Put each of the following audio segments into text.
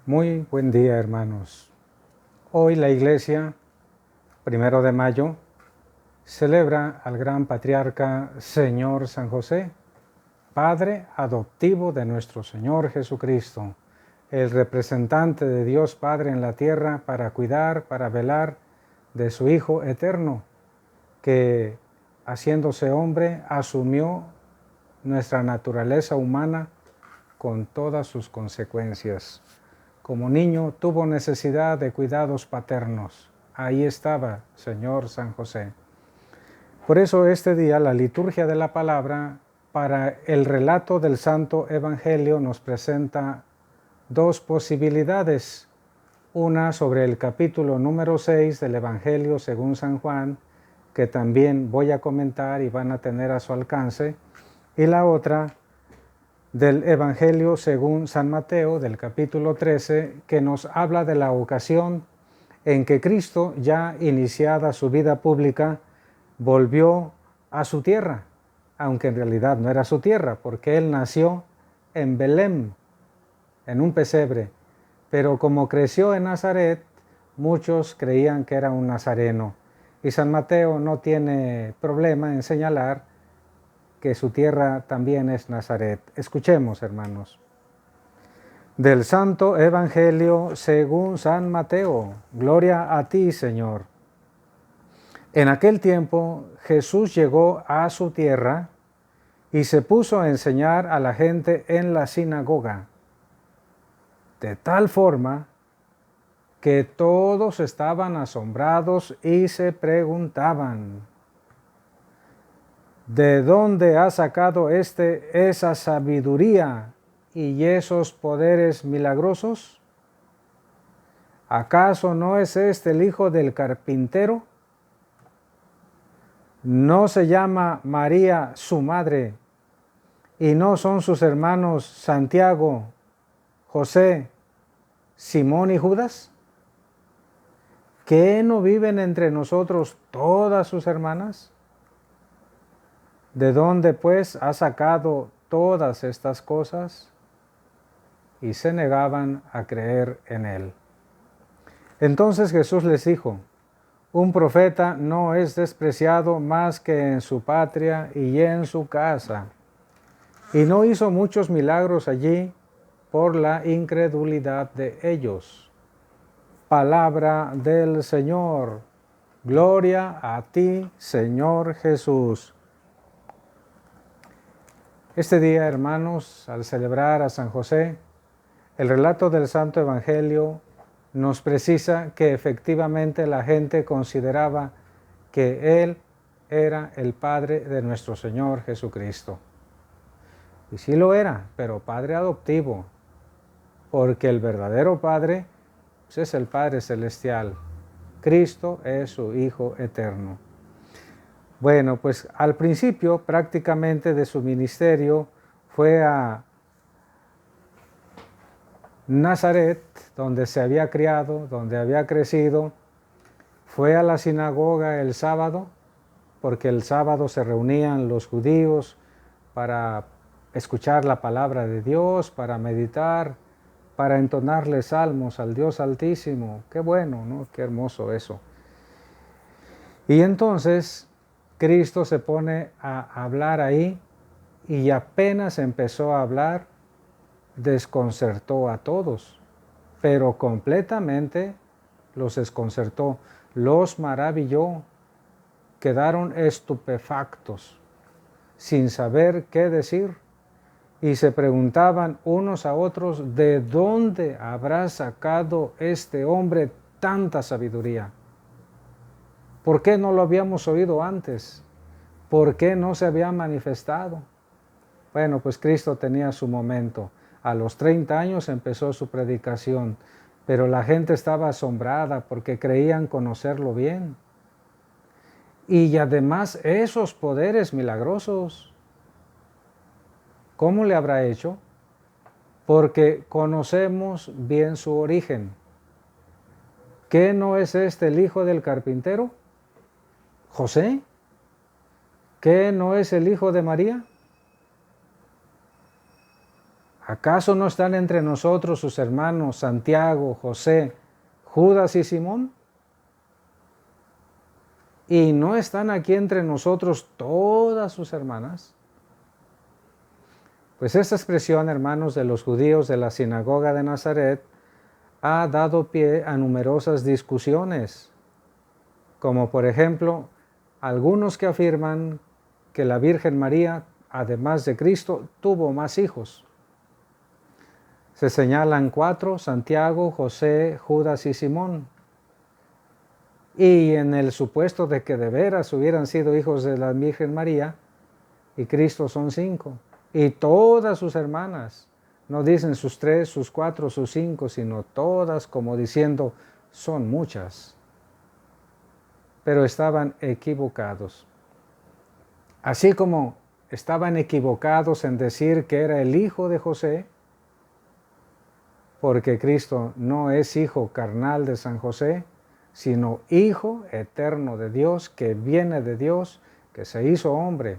Muy buen día, hermanos. Hoy la Iglesia, 1 de mayo, celebra al gran patriarca Señor San José, Padre adoptivo de nuestro Señor Jesucristo, el representante de Dios Padre en la tierra para cuidar, para velar de su Hijo eterno, que haciéndose hombre asumió nuestra naturaleza humana con todas sus consecuencias. Como niño tuvo necesidad de cuidados paternos. Ahí estaba Señor San José. Por eso este día la liturgia de la palabra para el relato del Santo Evangelio nos presenta dos posibilidades. Una sobre el capítulo número 6 del Evangelio según San Juan, que también voy a comentar y van a tener a su alcance, y la otra del Evangelio según San Mateo, del capítulo 13, que nos habla de la ocasión en que Cristo, ya iniciada su vida pública, volvió a su tierra, aunque en realidad no era su tierra, porque Él nació en Belén, en un pesebre, pero como creció en Nazaret, muchos creían que era un nazareno, y San Mateo no tiene problema en señalar que su tierra también es Nazaret. Escuchemos, hermanos. Del Santo Evangelio según San Mateo. Gloria a ti, Señor. En aquel tiempo Jesús llegó a su tierra y se puso a enseñar a la gente en la sinagoga, de tal forma que todos estaban asombrados y se preguntaban: ¿de dónde ha sacado esa sabiduría y esos poderes milagrosos? ¿Acaso no es este el hijo del carpintero? ¿No se llama María su madre? ¿Y no son sus hermanos Santiago, José, Simón y Judas? ¿Qué no viven entre nosotros todas sus hermanas? ¿De dónde pues ha sacado todas estas cosas? Y se negaban a creer en él. Entonces Jesús les dijo: un profeta no es despreciado más que en su patria y en su casa. Y no hizo muchos milagros allí por la incredulidad de ellos. Palabra del Señor. Gloria a ti, Señor Jesús. Este día, hermanos, al celebrar a San José, el relato del Santo Evangelio nos precisa que efectivamente la gente consideraba que Él era el Padre de nuestro Señor Jesucristo. Y sí lo era, pero Padre adoptivo, porque el verdadero Padre pues, es el Padre Celestial. Cristo es su Hijo eterno. Bueno, pues al principio prácticamente de su ministerio fue a Nazaret, donde se había criado, donde había crecido. Fue a la sinagoga el sábado, porque el sábado se reunían los judíos para escuchar la palabra de Dios, para meditar, para entonarle salmos al Dios Altísimo. Qué bueno, ¿no? Qué hermoso eso. Y entonces Cristo se pone a hablar ahí y apenas empezó a hablar, desconcertó a todos, pero completamente los desconcertó, los maravilló, quedaron estupefactos, sin saber qué decir, y se preguntaban unos a otros: ¿de dónde habrá sacado este hombre tanta sabiduría? ¿Por qué no lo habíamos oído antes? ¿Por qué no se había manifestado? Bueno, pues Cristo tenía su momento. A los 30 años empezó su predicación, pero la gente estaba asombrada porque creían conocerlo bien. Y además esos poderes milagrosos, ¿cómo le habrá hecho? Porque conocemos bien su origen. ¿Qué no es este el hijo del carpintero? ¿José? ¿Qué no es el hijo de María? ¿Acaso no están entre nosotros sus hermanos Santiago, José, Judas y Simón? ¿Y no están aquí entre nosotros todas sus hermanas? Pues esta expresión, hermanos, de los judíos de la sinagoga de Nazaret ha dado pie a numerosas discusiones, como por ejemplo, algunos que afirman que la Virgen María, además de Cristo, tuvo más hijos. Se señalan 4, Santiago, José, Judas y Simón. Y en el supuesto de que de veras hubieran sido hijos de la Virgen María, y Cristo son 5. Y todas sus hermanas, no dicen sus 3, sus 4, sus 5, sino todas, como diciendo, son muchas. Pero estaban equivocados. Así como estaban equivocados en decir que era el hijo de José, porque Cristo no es hijo carnal de San José, sino hijo eterno de Dios, que viene de Dios, que se hizo hombre.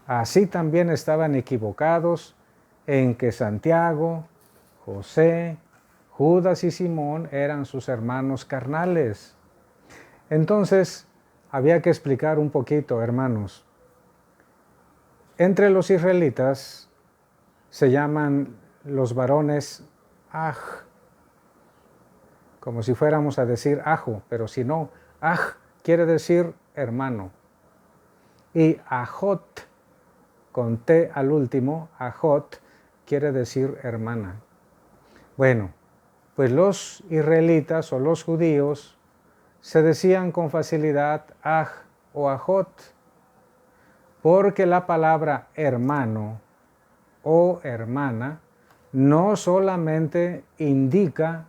Así también estaban equivocados en que Santiago, José, Judas y Simón eran sus hermanos carnales. Entonces, había que explicar un poquito, hermanos. Entre los israelitas se llaman los varones Aj, como si fuéramos a decir ajo, pero si no, Aj quiere decir hermano. Y Ajot, con T al último, Ajot quiere decir hermana. Bueno, pues los israelitas o los judíos se decían con facilidad Aj o Ajot, porque la palabra hermano o hermana no solamente indica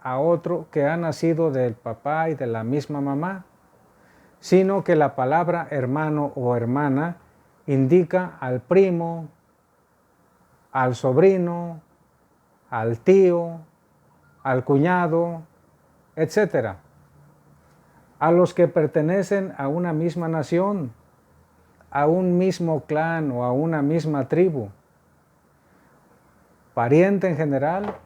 a otro que ha nacido del papá y de la misma mamá, sino que la palabra hermano o hermana indica al primo, al sobrino, al tío, al cuñado, etc. A los que pertenecen a una misma nación, a un mismo clan o a una misma tribu, pariente en general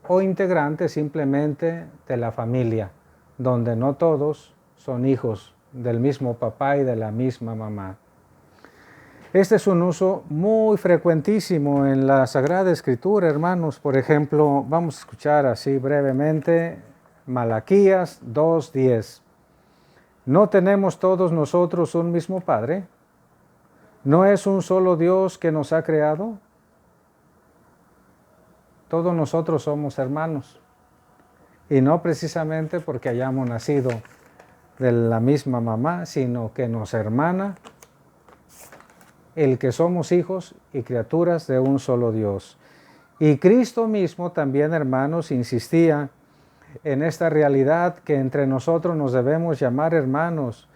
o integrante simplemente de la familia, donde no todos son hijos del mismo papá y de la misma mamá. Este es un uso muy frecuentísimo en la Sagrada Escritura, hermanos. Por ejemplo, vamos a escuchar así brevemente Malaquías 2:10. ¿No tenemos todos nosotros un mismo Padre? ¿No es un solo Dios que nos ha creado? Todos nosotros somos hermanos, y no precisamente porque hayamos nacido de la misma mamá, sino que nos hermana el que somos hijos y criaturas de un solo Dios. Y Cristo mismo también, hermanos, insistía en esta realidad que entre nosotros nos debemos llamar hermanos.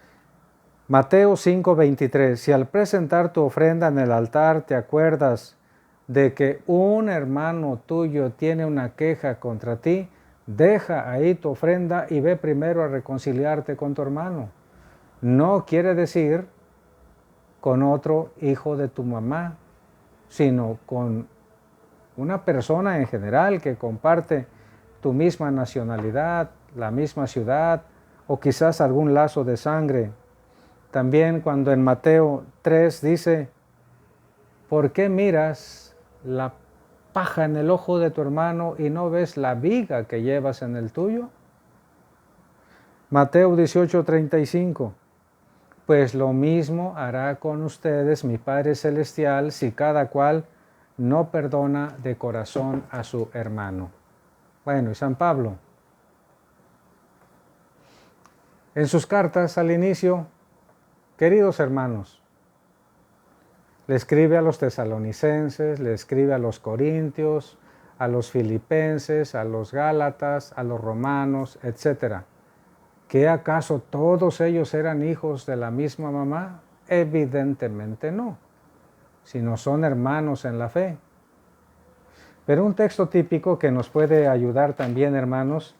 Mateo 5:23, si al presentar tu ofrenda en el altar te acuerdas de que un hermano tuyo tiene una queja contra ti, deja ahí tu ofrenda y ve primero a reconciliarte con tu hermano. No quiere decir con otro hijo de tu mamá, sino con una persona en general que comparte tu misma nacionalidad, la misma ciudad o quizás algún lazo de sangre. También cuando en Mateo 3 dice, ¿por qué miras la paja en el ojo de tu hermano y no ves la viga que llevas en el tuyo? Mateo 18:35, pues lo mismo hará con ustedes mi Padre Celestial si cada cual no perdona de corazón a su hermano. Bueno, y San Pablo, en sus cartas al inicio, queridos hermanos, le escribe a los tesalonicenses, le escribe a los corintios, a los filipenses, a los gálatas, a los romanos, etc. ¿Qué acaso todos ellos eran hijos de la misma mamá? Evidentemente no, sino son hermanos en la fe. Pero un texto típico que nos puede ayudar también, hermanos,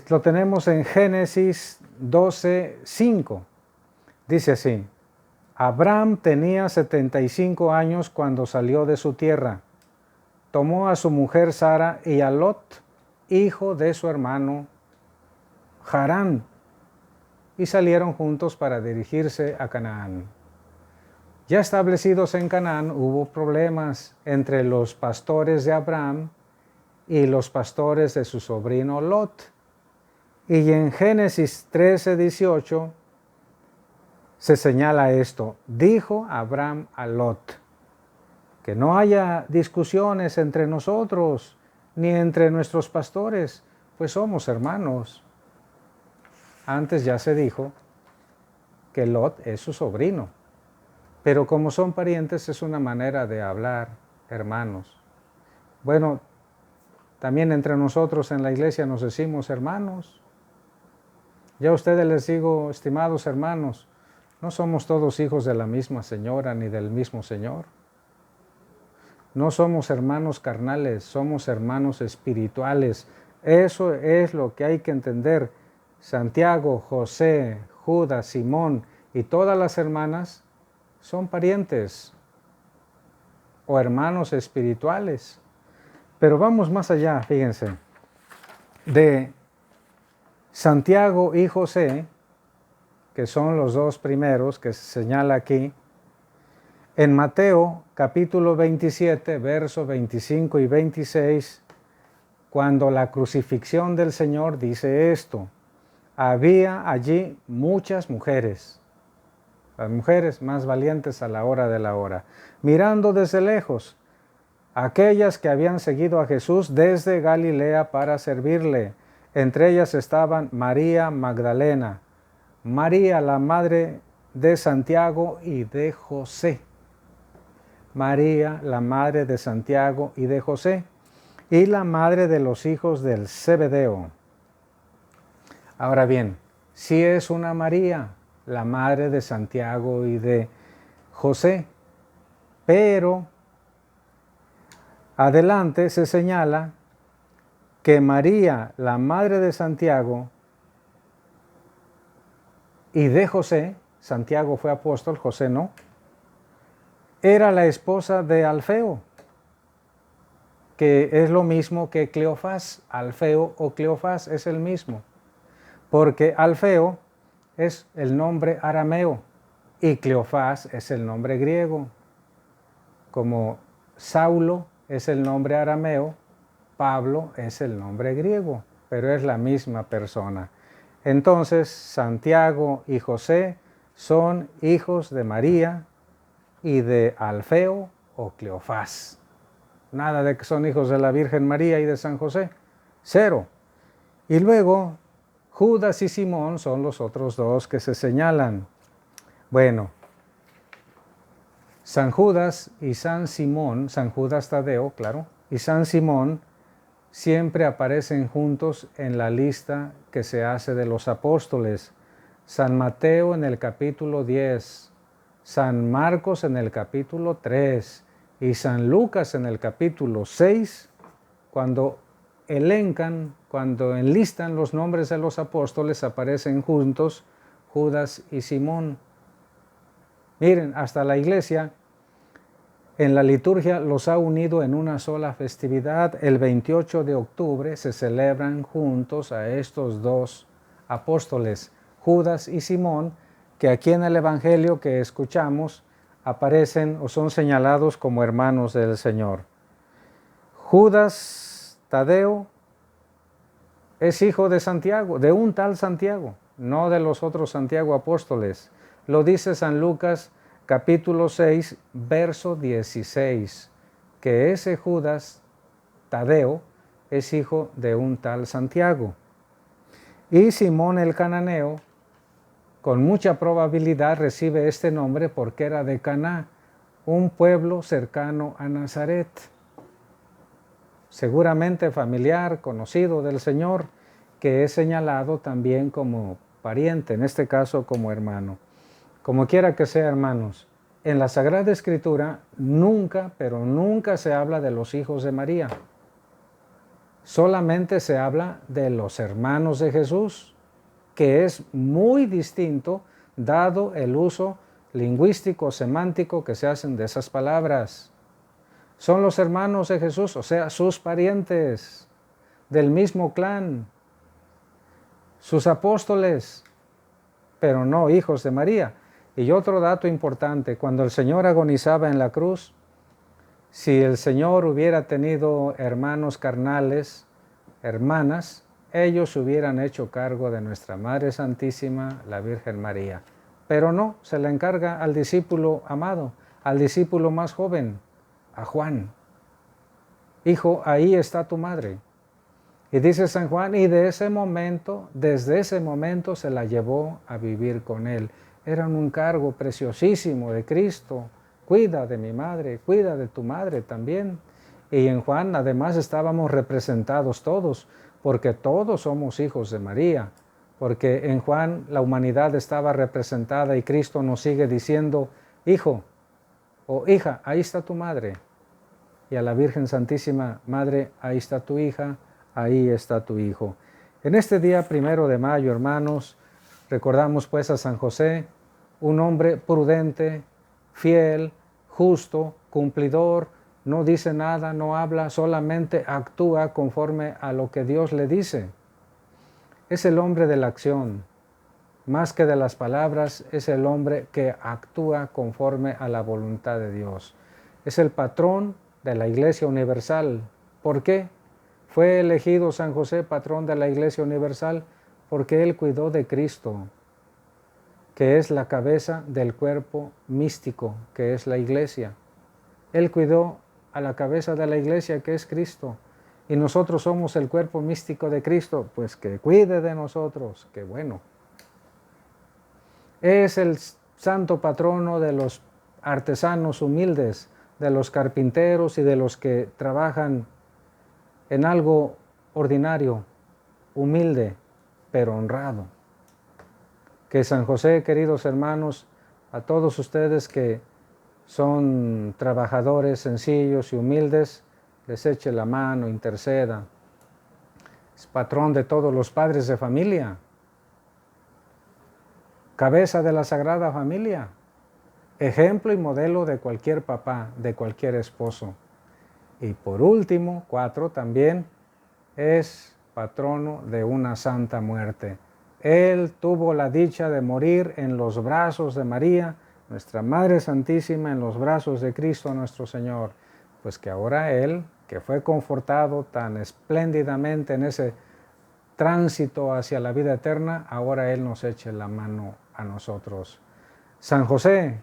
lo tenemos en Génesis 12:5. Dice así, Abraham tenía 75 años cuando salió de su tierra. Tomó a su mujer Sara y a Lot, hijo de su hermano Harán, y salieron juntos para dirigirse a Canaán. Ya establecidos en Canaán, hubo problemas entre los pastores de Abraham y los pastores de su sobrino Lot. Y en Génesis 13:18 se señala esto. Dijo Abraham a Lot: que no haya discusiones entre nosotros ni entre nuestros pastores, pues somos hermanos. Antes ya se dijo que Lot es su sobrino, pero como son parientes es una manera de hablar, hermanos. Bueno, también entre nosotros en la iglesia nos decimos hermanos. Ya a ustedes les digo, estimados hermanos, no somos todos hijos de la misma señora ni del mismo Señor. No somos hermanos carnales, somos hermanos espirituales. Eso es lo que hay que entender. Santiago, José, Judas, Simón y todas las hermanas son parientes o hermanos espirituales. Pero vamos más allá, fíjense. De Santiago y José, que son los dos primeros que se señala aquí, en Mateo capítulo 27, versos 25 y 26, cuando la crucifixión del Señor dice esto: había allí muchas mujeres, las mujeres más valientes a la hora de la hora, mirando desde lejos, aquellas que habían seguido a Jesús desde Galilea para servirle. Entre ellas estaban María Magdalena, María la madre de Santiago y de José, María la madre de Santiago y de José, y la madre de los hijos del Zebedeo. Ahora bien, sí es una María, la madre de Santiago y de José, pero adelante se señala que María, la madre de Santiago y de José, Santiago fue apóstol, José no, era la esposa de Alfeo, que es lo mismo que Cleofás. Alfeo o Cleofás es el mismo, porque Alfeo es el nombre arameo y Cleofás es el nombre griego. Como Saulo es el nombre arameo, Pablo es el nombre griego, pero es la misma persona. Entonces, Santiago y José son hijos de María y de Alfeo o Cleofás. Nada de que son hijos de la Virgen María y de San José. Cero. Y luego, Judas y Simón son los otros dos que se señalan. Bueno, San Judas y San Simón, San Judas Tadeo, claro, y San Simón siempre aparecen juntos en la lista que se hace de los apóstoles. San Mateo en el capítulo 10, San Marcos en el capítulo 3 y San Lucas en el capítulo 6, cuando enlistan los nombres de los apóstoles, aparecen juntos Judas y Simón. Miren, hasta la iglesia en la liturgia los ha unido en una sola festividad. El 28 de octubre se celebran juntos a estos dos apóstoles, Judas y Simón, que aquí en el Evangelio que escuchamos aparecen o son señalados como hermanos del Señor. Judas Tadeo es hijo de Santiago, de un tal Santiago, no de los otros Santiago apóstoles. Lo dice San Lucas capítulo 6, verso 16, que ese Judas Tadeo es hijo de un tal Santiago. Y Simón el cananeo, con mucha probabilidad recibe este nombre porque era de Caná, un pueblo cercano a Nazaret. Seguramente familiar, conocido del Señor, que es señalado también como pariente, en este caso como hermano. Como quiera que sea, hermanos, en la Sagrada Escritura nunca, pero nunca se habla de los hijos de María. Solamente se habla de los hermanos de Jesús, que es muy distinto dado el uso lingüístico, semántico que se hacen de esas palabras. Son los hermanos de Jesús, o sea, sus parientes del mismo clan, sus apóstoles, pero no hijos de María. Y otro dato importante, cuando el Señor agonizaba en la cruz, si el Señor hubiera tenido hermanos carnales, hermanas, ellos hubieran hecho cargo de nuestra Madre Santísima, la Virgen María. Pero no, se le encarga al discípulo amado, al discípulo más joven, a Juan. Hijo, ahí está tu madre. Y dice San Juan, y desde ese momento se la llevó a vivir con él. Era un encargo preciosísimo de Cristo. Cuida de mi madre, cuida de tu madre también. Y en Juan además estábamos representados todos, porque todos somos hijos de María. Porque en Juan la humanidad estaba representada y Cristo nos sigue diciendo, hijo o hija, ahí está tu madre. Y a la Virgen Santísima, Madre, ahí está tu hija, ahí está tu hijo. En este día 1 de mayo, hermanos, recordamos pues a San José, un hombre prudente, fiel, justo, cumplidor, no dice nada, no habla, solamente actúa conforme a lo que Dios le dice. Es el hombre de la acción, más que de las palabras, es el hombre que actúa conforme a la voluntad de Dios. Es el patrón de la Iglesia Universal. ¿Por qué? Fue elegido San José patrón de la Iglesia Universal porque él cuidó de Cristo, que es la cabeza del cuerpo místico, que es la Iglesia. Él cuidó a la cabeza de la Iglesia, que es Cristo. Y nosotros somos el cuerpo místico de Cristo, pues que cuide de nosotros, que bueno. Es el santo patrono de los artesanos humildes, de los carpinteros y de los que trabajan en algo ordinario, humilde, pero honrado. Que San José, queridos hermanos, a todos ustedes que son trabajadores sencillos y humildes, les eche la mano, interceda. Es patrón de todos los padres de familia, cabeza de la Sagrada Familia, ejemplo y modelo de cualquier papá, de cualquier esposo. Y por último, 4, también es patrono de una santa muerte. Él tuvo la dicha de morir en los brazos de María, nuestra Madre Santísima, en los brazos de Cristo nuestro Señor. Pues que ahora Él, que fue confortado tan espléndidamente en ese tránsito hacia la vida eterna, ahora Él nos eche la mano a nosotros. San José,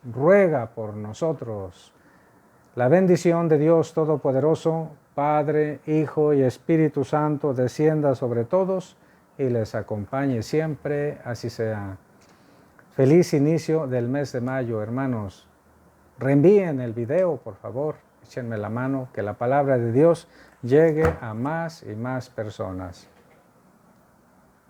ruega por nosotros. La bendición de Dios Todopoderoso, Padre, Hijo y Espíritu Santo, descienda sobre todos y les acompañe siempre, así sea. Feliz inicio del mes de mayo, hermanos. Reenvíen el video, por favor, échenme la mano, que la palabra de Dios llegue a más y más personas.